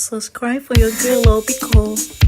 Subscribe for your girl Obico.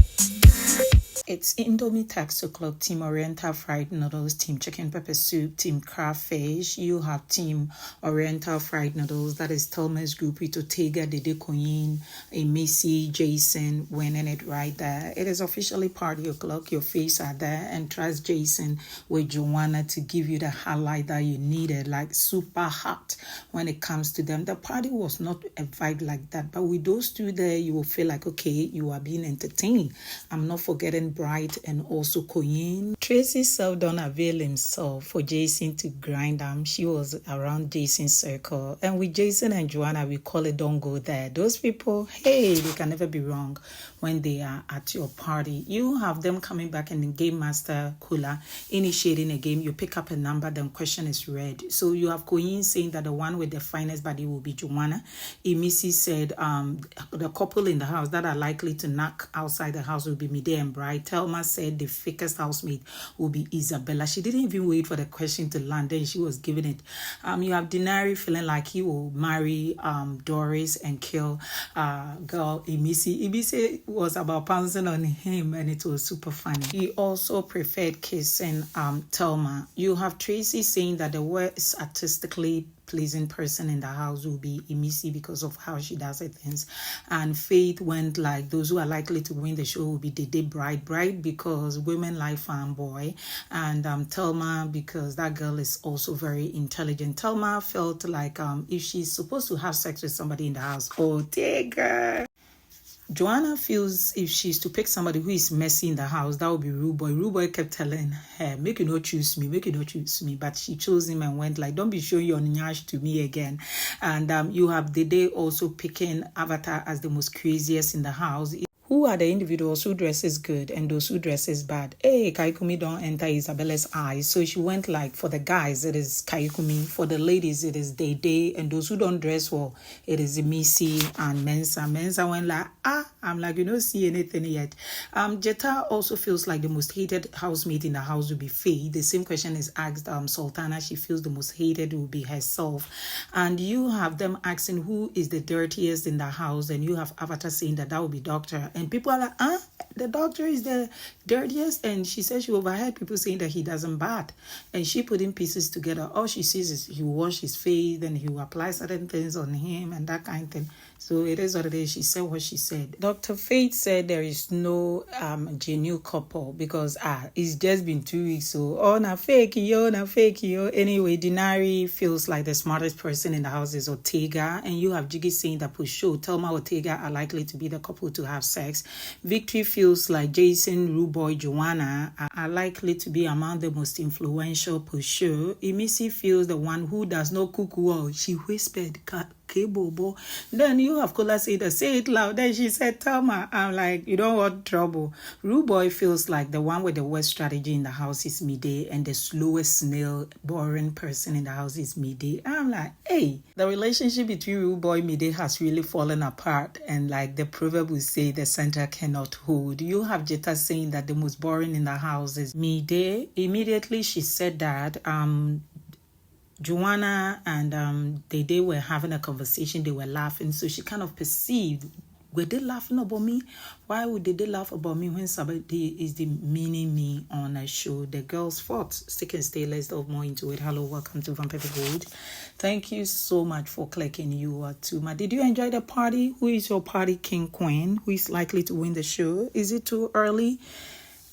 It's Indomie Taxo Club, Team Oriental Fried Noodles, Team Chicken Pepper Soup, Team Crawfish. You have Team Oriental Fried Noodles. That is Thelma's group with Otega, Dede Perfume, Missy, Jason winning it right there. It is officially party o'clock. Your face are there, and trust Jason with Joanna to give you the highlight that you needed, like super hot when it comes to them. The party was not a vibe like that, but with those two there, you will feel like, okay, you are being entertained. I'm not forgetting Bright and also Queen. Tracy self don't avail himself for Jason to grind them. She was around Jason's circle. And with Jason and Joanna, we call it don't go there. Those people, hey, they can never be wrong when they are at your party. You have them coming back and the game master Kola initiating a game. You pick up a number, then question is read. So you have Queen saying that the one with the finest body will be Joanna. Missy said the couple in the house that are likely to knock outside the house will be Dede and Bright. Thelma said the fakest housemate will be Isabella. She didn't even wait for the question to land, then she was giving it. You have Denari feeling like he will marry Doris and kill girl Missy. Missy was about pouncing on him and it was super funny. He also preferred kissing Thelma. You have Tracy saying that the worst artistically pleasing person in the house will be Missy because of how she does her things. And Faith went like those who are likely to win the show will be Dede Bright because women like fanboy, and Thelma because that girl is also very intelligent. Thelma felt like if she's supposed to have sex with somebody in the house, oh take her. Joanna feels if she's to pick somebody who is messy in the house, that would be Rude Boy. Rude Boy kept telling her, make you not choose me, make you not choose me. But she chose him and went like, don't be showing your nyash to me again. And you have Dede also picking Avatar as the most craziest in the house. Who are the individuals who dresses good and those who dresses bad? Hey, Kaikumi don't enter Isabella's eyes. So she went like, for the guys, it is Kaikumi. For the ladies, it is Dede. And those who don't dress well, it is Missy and Mensa. Mensa went like, I'm like, you don't see anything yet. Jetta also feels like the most hated housemate in the house will be Faye. The same question is asked Sultana. She feels the most hated will be herself. And you have them asking who is the dirtiest in the house. And you have Avatar saying that will be Doctor. And people are like, the doctor is the dirtiest. And she said she overheard people saying that he doesn't bath. And she putting pieces together. All she sees is he will wash his face, then he will apply certain things on him and that kind of thing. So it is what it is. She said what she said. Dr. Faith said there is no genuine couple because it's just been 2 weeks. So, na fake yo. Anyway, Denari feels like the smartest person in the house is Otega. And you have Jiggy saying that for sure, Thelma Otega are likely to be the couple to have sex. Victory feels like Jason, Rude Boy, Joanna are likely to be among the most influential for sure. Missy feels the one who does not cook well. She whispered, Bobo. Then you have Kola say it loud. Then she said, Thelma. I'm like, you don't want trouble. Rude Boy feels like the one with the worst strategy in the house is Dede, and the slowest snail, boring person in the house is Dede. I'm like, hey, the relationship between Rude Boy and Dede has really fallen apart, and like the proverb will say, the center cannot hold. You have Jetta saying that the most boring in the house is Dede. Immediately she said that Joanna and Dede were having a conversation. They were laughing. So she kind of perceived, were they laughing about me? Why would they laugh about me when somebody is demeaning me on a show? The girls fought. Stick and stay. Let's delve more into it. Hello, welcome to VanperpyGold. Thank you so much for clicking. You are too. Did you enjoy the party? Who is your party king queen? Who is likely to win the show? Is it too early?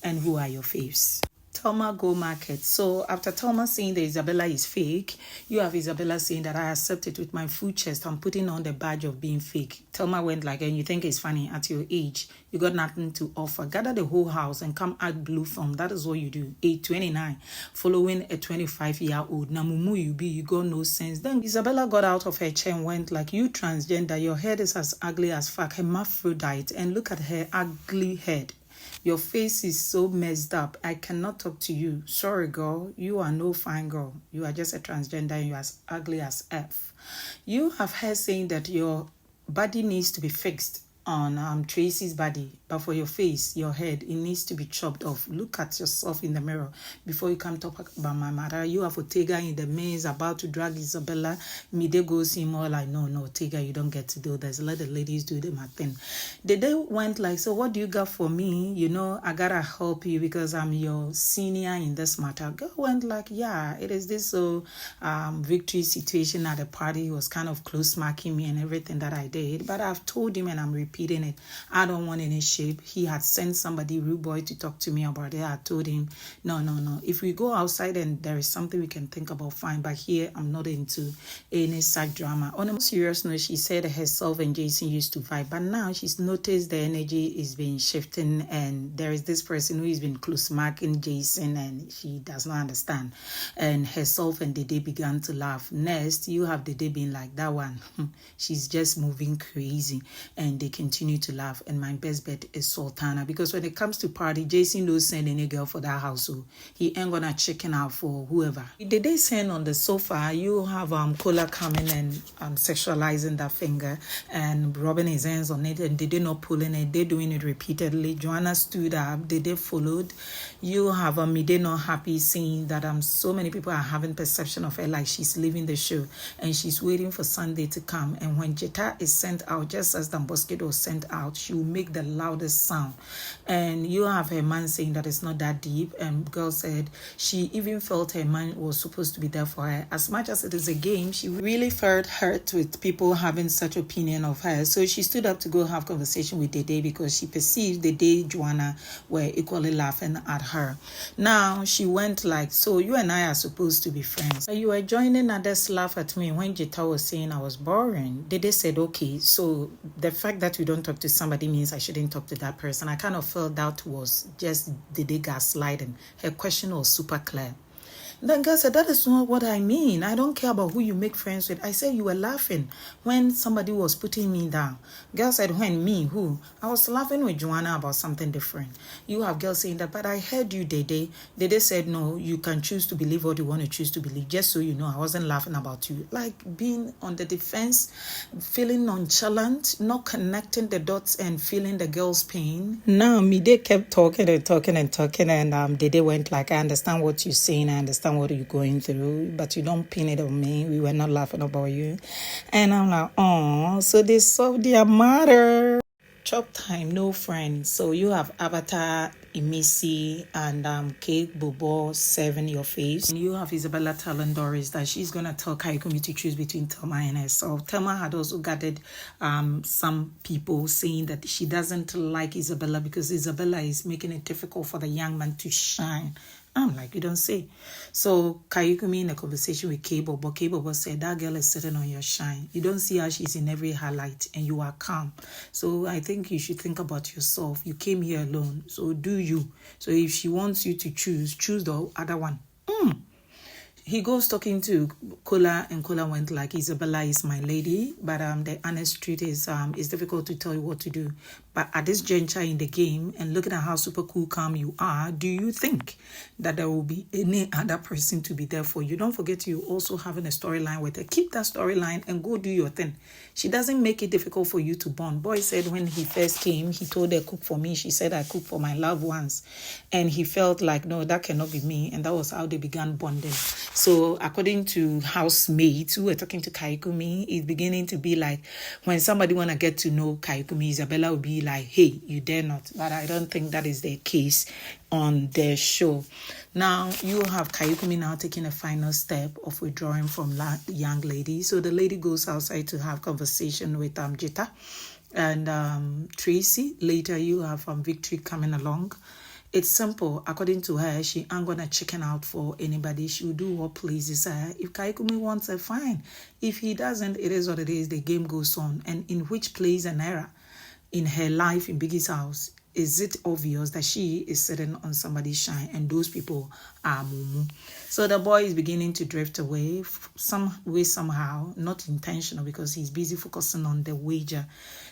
And who are your faves? Thelma go market. So after Thelma saying that Isabella is fake, you have Isabella saying that I accept it with my full chest. I'm putting on the badge of being fake. Thelma went like, and you think it's funny at your age, you got nothing to offer. Gather the whole house and come act blue film. That is what you do. 829, following a 25-year-old. Namumu you be, you got no sense. Then Isabella got out of her chair and went like, you transgender, your head is as ugly as fuck. Hermaphrodite, and look at her ugly head. Your face is so messed up. I cannot talk to you. Sorry, girl. You are no fine girl. You are just a transgender and you are as ugly as F. You have her saying that your body needs to be fixed on Tracy's body. But for your face, your head, it needs to be chopped off. Look at yourself in the mirror before you come talk about my mother. You have Otega in the maze about to drag Isabella. Mide goes in more like, no, Otega, you don't get to do this. Let the ladies do them a thing. They went like, so what do you got for me? You know, I gotta help you because I'm your senior in this matter. Girl went like, yeah, it is this victory situation at the party. He was kind of close marking me and everything that I did. But I've told him and I'm repeating it. I don't want any shape. He had sent somebody, rude boy, to talk to me about it. I told him, no. If we go outside and there is something we can think about, fine. But here, I'm not into any side drama. On a more serious note, she said herself and Jason used to vibe. But now she's noticed the energy is being shifting. And there is this person who has been close marking Jason and she does not understand. And herself and Dede began to laugh. Next, you have Dede being like, that one, she's just moving crazy. And they continue to laugh. And my best bet is Sultana, because when it comes to party, Jason don't send any girl for that house, so he ain't gonna chicken out for whoever. Did they send on the sofa? You have Kola coming and sexualizing that finger and rubbing his hands on it, and they not pulling it. They doing it repeatedly. Joanna stood up. They followed. You have Mide not happy seeing that so many people are having perception of her like she's leaving the show and she's waiting for Sunday to come. And when Jetta is sent out, just as Damboskid was sent out, she will make the loudest sound. And you have her man saying that it's not that deep. And girl said she even felt her man was supposed to be there for her. As much as it is a game, she really felt hurt with people having such opinion of her. So she stood up to go have conversation with Dede because she perceived Dede, Joanna were equally laughing at her. Now she went like, so you and I are supposed to be friends. You were joining others laugh at me when Jetta was saying I was boring. Dede said, okay, so the fact that we don't talk to somebody means I shouldn't talk to that person. I kind of felt that was just Dede gaslighting. Her question was super clear. Then girl said, that is not what I mean. I don't care about who you make friends with. I said you were laughing when somebody was putting me down. Girl said, when me, who? I was laughing with Joanna about something different. You have girls saying that, but I heard you, Dede. Dede said, no, you can choose to believe what you want to choose to believe. Just so you know, I wasn't laughing about you. Like being on the defense, feeling nonchalant, not connecting the dots and feeling the girl's pain. Now, Mide kept talking and Dede went like, I understand what you're saying. I understand what you're going through, but you don't pin it on me. We were not laughing about you. And I'm like, oh, so they solved their matter. Chop time, no friends. So you have Avatar, Imisi, and Cake Bobo serving your face. And you have Isabella telling Doris that she's going to tell Kaikumi to choose between Thelma and herself. Thelma had also gathered some people saying that she doesn't like Isabella because Isabella is making it difficult for the young man to shine. I'm like, you don't say. So Kayukumi in a conversation with K-Bobo said, that girl is sitting on your shine. You don't see how she's in every highlight and you are calm. So I think you should think about yourself. You came here alone. So do you. So if she wants you to choose the other one. He goes talking to Kola, and Kola went like, Isabella is my lady, but the honest truth is it's difficult to tell you what to do. But at this juncture in the game, and looking at how super cool, calm you are, do you think that there will be any other person to be there for you? Don't forget you also having a storyline with her. Keep that storyline and go do your thing. She doesn't make it difficult for you to bond. Boy said when he first came, he told her, cook for me. She said, I cook for my loved ones. And he felt like, no, that cannot be me. And that was how they began bonding. So according to housemates who were talking to Kaikumi, it's beginning to be like when somebody want to get to know Kaikumi, Isabella will be like, hey, you dare not. But I don't think that is the case on their show. Now, you have Kaikumi now taking a final step of withdrawing from the young lady. So the lady goes outside to have conversation with Jetta and Tracy. Later, you have Victory coming along. It's simple. According to her, she ain't gonna chicken out for anybody. She will do what pleases her. If Kaikumi wants her, fine. If he doesn't, it is what it is. The game goes on. And in which place and era in her life in Biggie's house is it obvious that she is sitting on somebody's shine and those people are Mumu? So the boy is beginning to drift away some way, somehow, not intentional because he's busy focusing on the wager.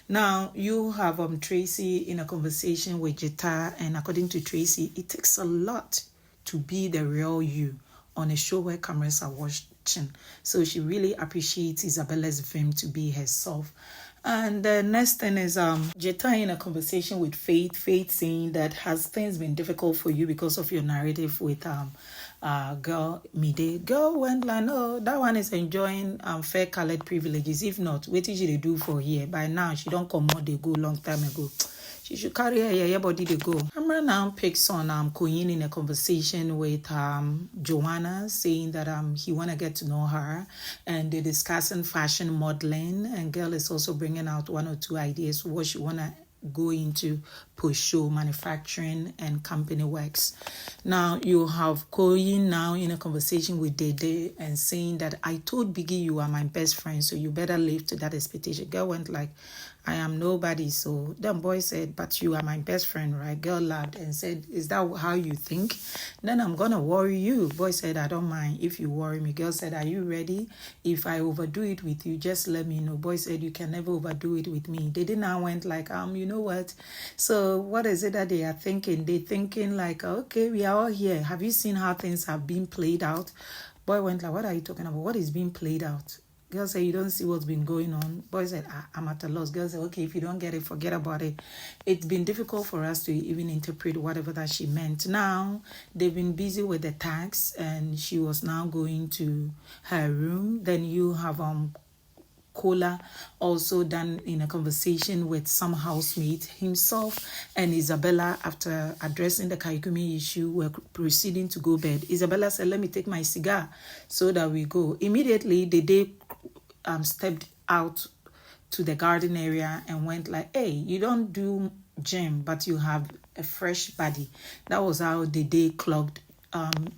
Now, you have Tracy in a conversation with Jetta, and according to Tracy, it takes a lot to be the real you on a show where cameras are watching. So she really appreciates Isabella's vim to be herself. And the next thing is Jetta in a conversation with Faith saying that has things been difficult for you because of your narrative with girl Mide. Girl went like, no, that one is enjoying fair colored privileges. If not, what did she do for here? By now she don't come out, they go long time ago. She should carry her yeah body they go. Camera now picks on Koyin in a conversation with Joanna saying that he wanna get to know her, and they're discussing fashion modeling, and girl is also bringing out one or two ideas what she wanna go into push show manufacturing and company works. Now you have Koyin now in a conversation with Dede and saying that I told Biggie you are my best friend, so you better live to that expectation. Girl went like, I am nobody. So then boy said, but you are my best friend, right? Girl laughed and said, is that how you think? Then I'm gonna worry you. Boy said, I don't mind if you worry me. Girl said, are you ready? If I overdo it with you, just let me know. Boy said, you can never overdo it with me. They didn't now went like, you know what? So what is it that they are thinking? They thinking like, okay, we are all here. Have you seen how things have been played out? Boy went like, what are you talking about? What is being played out? Girl said, you don't see what's been going on. Boy said, I'm at a loss. Girl said, okay, if you don't get it, forget about it. It's been difficult for us to even interpret whatever that she meant. Now, they've been busy with the tax, and she was now going to her room. Then you have Kola also done in a conversation with some housemate. Himself and Isabella, after addressing the Kaikumi issue, were proceeding to go bed. Isabella said, let me take my cigar so that we go. Immediately, the day stepped out to the garden area and went like, hey, you don't do gym, but you have a fresh body. That was how the day clogged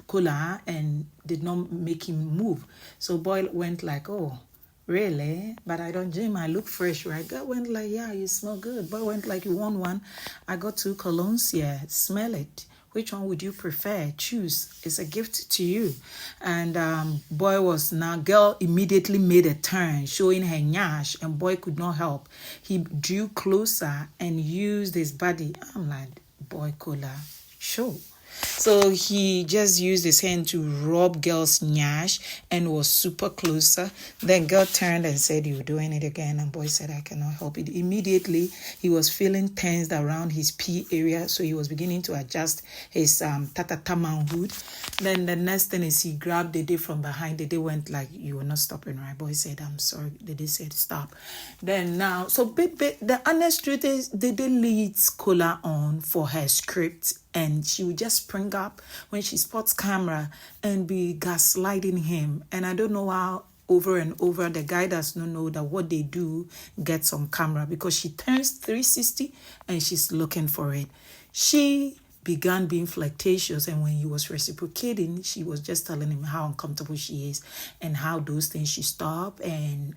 Kola and did not make him move. So boy went like, oh, really? But I don't gym. I look fresh, right? Girl went like, yeah, you smell good. Boy went like, you want one? I got 2 colognes here. Smell it. Which one would you prefer? Choose. It's a gift to you. And boy was now, girl immediately made a turn, showing her nyash, and boy could not help. He drew closer and used his body. I'm like, boy, Kola, show. So he just used his hand to rub girl's nyash and was super closer. Then girl turned and said, you're doing it again. And boy said, I cannot help it. Immediately, he was feeling tensed around his P area. So he was beginning to adjust his tatata manhood. Then the next thing is he grabbed Dede from behind. Dede went like, you were not stopping, right? Boy said, I'm sorry. Dede said, stop. Then now, so the honest truth is Dede leads Kola on for her script. And she would just spring up when she spots camera and be gaslighting him. And I don't know how over and over the guy does not know that what they do gets on camera, because she turns 360 and she's looking for it. She began being flirtatious, and when he was reciprocating, she was just telling him how uncomfortable she is and how those things she stopped and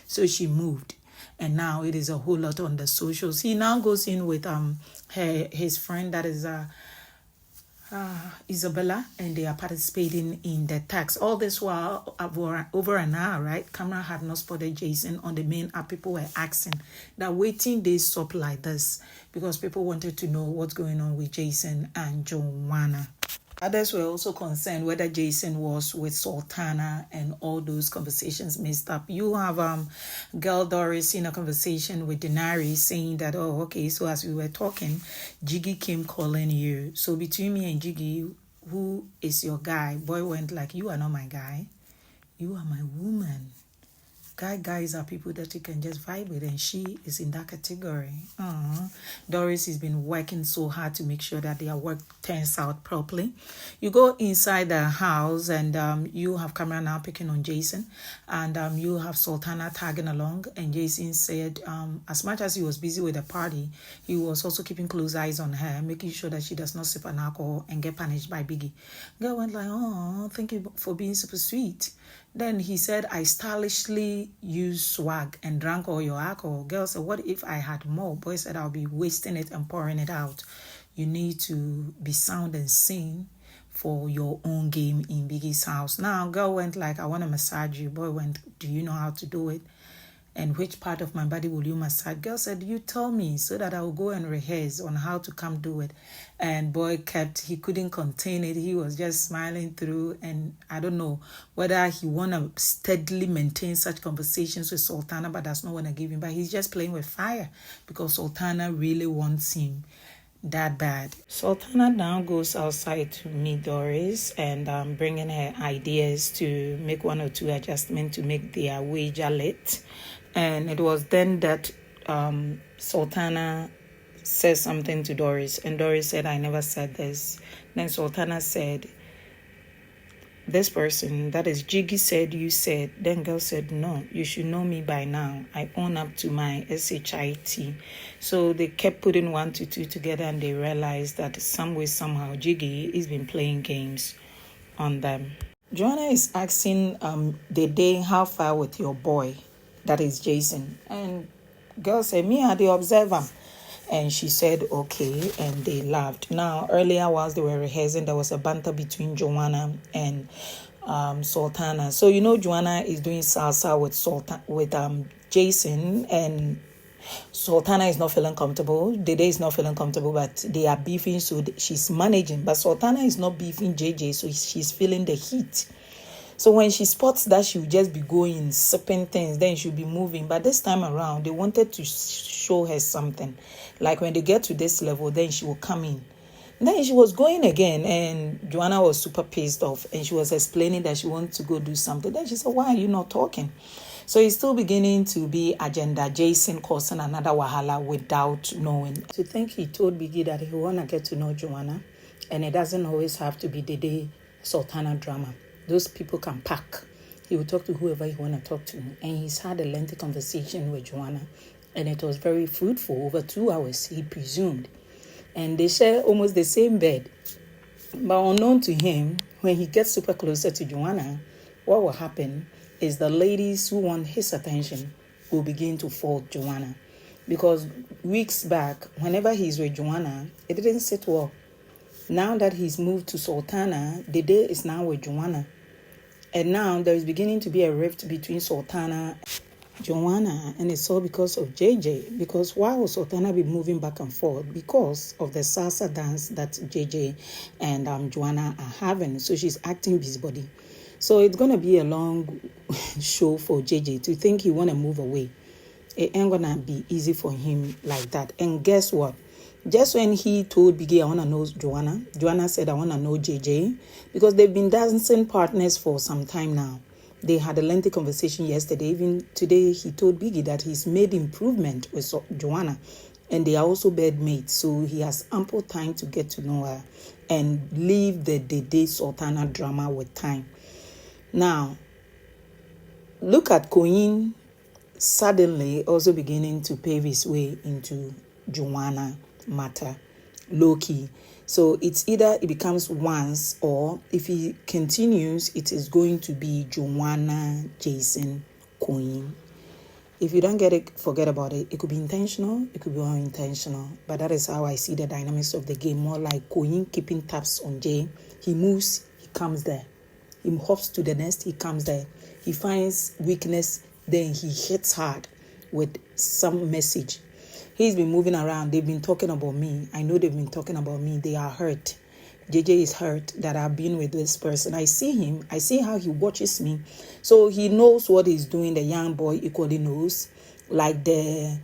so she moved. And now it is a whole lot on the socials. He now goes in with his friend that is Isabella, and they are participating in the tax. All this while over an hour, right? Camera had not spotted Jason on the main app. People were asking that waiting they stop like this because people wanted to know what's going on with Jason and Joanna. Others were also concerned whether Jason was with Sultana, and all those conversations messed up. You have girl Doris in a conversation with Denari saying that, oh, okay, so as we were talking, Jiggy came calling you. So between me and Jiggy, who is your guy? Boy went like, you are not my guy. You are my woman. Guys are people that you can just vibe with, and she is in that category. Doris has been working so hard to make sure that their work turns out properly. You go inside the house, and you have camera now picking on Jason, and you have Sultana tagging along, and Jason said as much as he was busy with the party, he was also keeping close eyes on her, making sure that she does not sip an alcohol and get punished by Biggie. Girl went like, oh, thank you for being super sweet. Then he said, I stylishly used swag and drank all your alcohol. Girl said, what if I had more? Boy said, I'll be wasting it and pouring it out. You need to be sound and sing for your own game in Biggie's house. Now, girl went like, I want to massage you. Boy went, do you know how to do it? And which part of my body will you massage? Girl said, you tell me so that I will go and rehearse on how to come do it. And boy he couldn't contain it. He was just smiling through. And I don't know whether he want to steadily maintain such conversations with Sultana, but that's not what I give him. But he's just playing with fire because Sultana really wants him that bad. Sultana now goes outside to meet Doris and bringing her ideas to make 1 or 2 adjustments to make their wager lit. And it was then that Sultana said something to Doris, and Doris said, I never said this. Then Sultana said, this person, that is Jiggy, said you said. Then girl said, no, you should know me by now. I own up to my SHIT. So they kept putting 1 to 2 together, and they realized that some way, somehow, Jiggy has been playing games on them. Joanna is asking Dede, how far with your boy? That is Jason. And girl said, me are the observer. And she said, okay, and they laughed. Now, earlier whilst they were rehearsing, there was a banter between Joanna and Sultana. So, you know, Joanna is doing salsa with Jason, and Sultana is not feeling comfortable. Dede is not feeling comfortable, but they are beefing, so she's managing. But Sultana is not beefing JJ, so she's feeling the heat. So when she spots that, she'll just be going, sipping things, then she'll be moving. But this time around, they wanted to show her something. Like when they get to this level, then she will come in. And then she was going again, and Joanna was super pissed off, and she was explaining that she wanted to go do something. Then she said, why are you not talking? So it's still beginning to be agenda. Jason causing another wahala without knowing. To think he told Biggie that he want to get to know Joanna, and it doesn't always have to be Dede Sultana drama. Those people can pack. He will talk to whoever he want to talk to. And he's had a lengthy conversation with Joanna. And it was very fruitful, over 2 hours, he presumed. And they share almost the same bed. But unknown to him, when he gets super closer to Joanna, what will happen is the ladies who want his attention will begin to fault Joanna. Because weeks back, whenever he's with Joanna, it didn't sit well. Now that he's moved to Sultana, Dede is now with Joanna. And now there is beginning to be a rift between Sultana and Joanna. And it's all because of JJ. Because why will Sultana be moving back and forth? Because of the salsa dance that JJ and Joanna are having. So she's acting busybody. So it's going to be a long show for JJ to think he want to move away. It ain't going to be easy for him like that. And guess what? Just when he told Biggie, I want to know Joanna, Joanna said, I want to know JJ, because they've been dancing partners for some time now. They had a lengthy conversation yesterday. Even today, he told Biggie that he's made improvement with Joanna, and they are also bedmates, so he has ample time to get to know her and leave the Dede Sultana drama with time. Now, look at Queen suddenly also beginning to pave his way into Joanna matter, low-key. So it's either it becomes once, or if he continues, it is going to be Joanna, Jason, Queen. If you don't get it, forget about it. It could be intentional, it could be unintentional. But that is how I see the dynamics of the game. More like Queen keeping tabs on Jay. He moves, he comes there. He hops to the nest, he comes there. He finds weakness, then he hits hard with some message. He's been moving around. They've been talking about me. I know they've been talking about me. They are hurt. JJ is hurt that I've been with this person. I see him. I see how he watches me. So he knows what he's doing. The young boy equally knows. Like the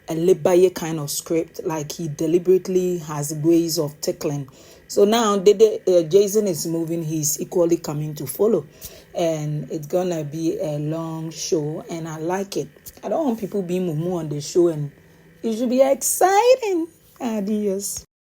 Lebaye kind of script. Like he deliberately has ways of tickling. So now Jason is moving. He's equally coming to follow. And it's going to be a long show. And I like it. I don't want people being mumu on the show, and it should be exciting. Adios.